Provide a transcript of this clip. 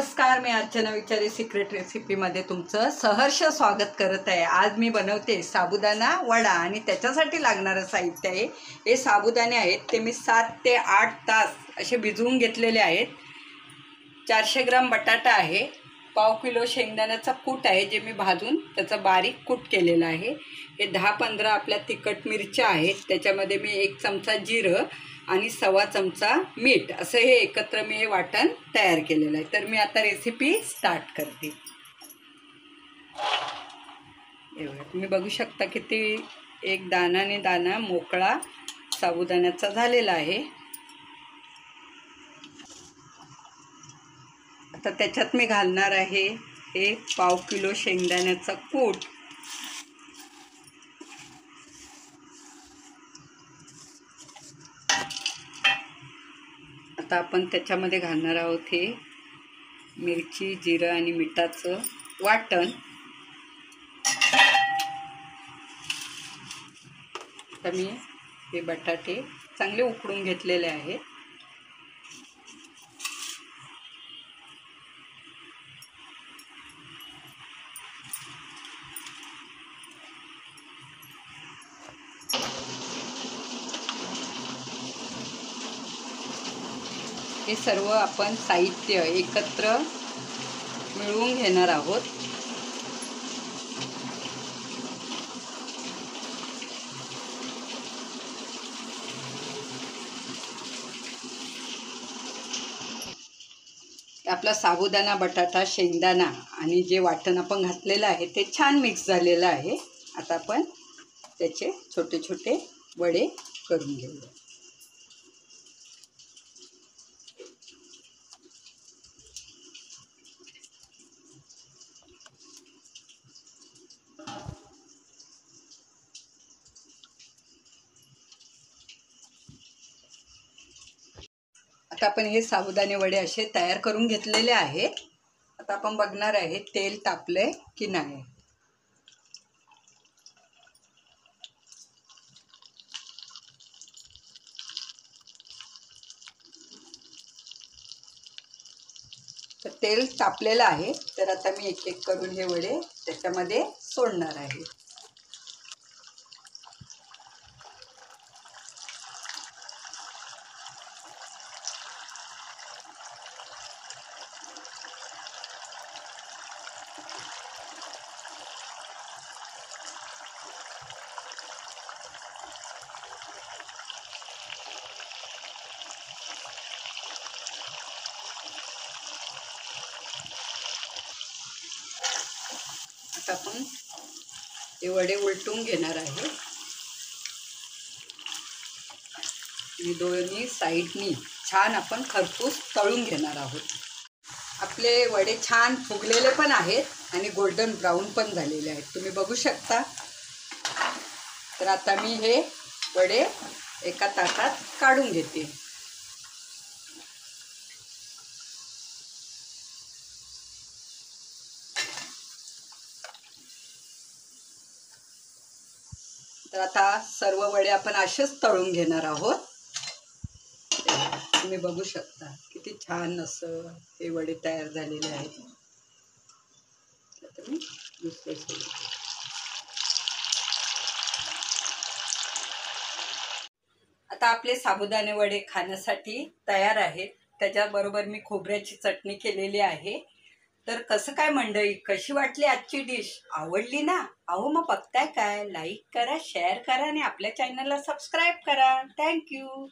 नमस्कार, मी अर्चना विचारे सिक्रेट रेसिपीमध्ये तुमचं सहर्ष स्वागत करत आहे। आज मी बनवते साबुदाणा वडा आणि त्याच्यासाठी लागणारं साहित्य आहे हे साबुदाणे आहेत। ते मी 7 ते 8 तास असे भिजवून घेतलेले आहेत। 400 ग्राम बटाटा आहे, पाव किलो शेंगदाण्याचा कूट आहे जे मी भाजून त्याचा बारीक कूट केलेला आहे। हे 10-15 आपल्या तिखट मिरच्या आहेत, त्याच्यामध्ये मी 1 चमचा जिरं आणि 1/2 चमचा मीठ असं हे एकत्र मी हे वाटण तयार केलेलं आहे। तर मी आता रेसिपी स्टार्ट करते। तुम्ही बघू शकता किती एक दानाने दाना मोकळा साबुदाण्याचा झालेला आहे। आता त्याच्यात मी घालणार आहे हे पाव किलो शेंगदाण्याचा कूट, आता आपण त्याच्यामध्ये घालणार आहोत हे मिरची, जिरं आणि मिठाचं वाटण। आता मी हे बटाटे चांगले उकडून घेतलेले आहेत। हे सर्व आपण साहित्य एकत्र मिळवून घेणार आहोत। आपला साबुदाणा, बटाटा, शेंगदाणा आणि जे वाटण आपण घातलेलं आहे ते छान मिक्स झालेलं आहे। आता आपण त्याचे छोटे छोटे वडे करून घेऊया। आता आपण हे साबुदाणे वडे असे तयार करून घेतलेले आहेत। आता आपण बघणार आहे तेल तापले की नाही। तर तेल तापलेलं आहे, तर आता मी एक एक करून हे वडे त्याच्यामध्ये सोडणार आहे। आता आपण हे वडे उलटून घेणार आहे आणि दोन्ही साईडनी छान आपण खरपूस तळून घेणार आहोत। आपले वडे छान फुगलेले पण आहेत आणि गोल्डन ब्राऊन पण झालेले आहेत, तुम्ही बघू शकता। तर आता मी हे वडे एका ताटात काढून घेते। तर आता सर्व वडे आपण असेच तळून घेणार आहोत। तुम्ही बघू शकता किती छान असं हे वडे तयार झालेले आहेत। आता मी दुसरे सोडते। आता आपले साबुदाणे वडे खाण्यासाठी तयार आहेत। त्याच्याबरोबर मी खोबऱ्याची चटणी केलेली आहे। तर कसं काय मंडळी, कशी वाटली आजची डिश? आवडली ना? अहो मग बघताय काय, लाईक करा, शेअर करा आणि आपल्या चॅनलला सबस्क्राईब करा। थँक्यू।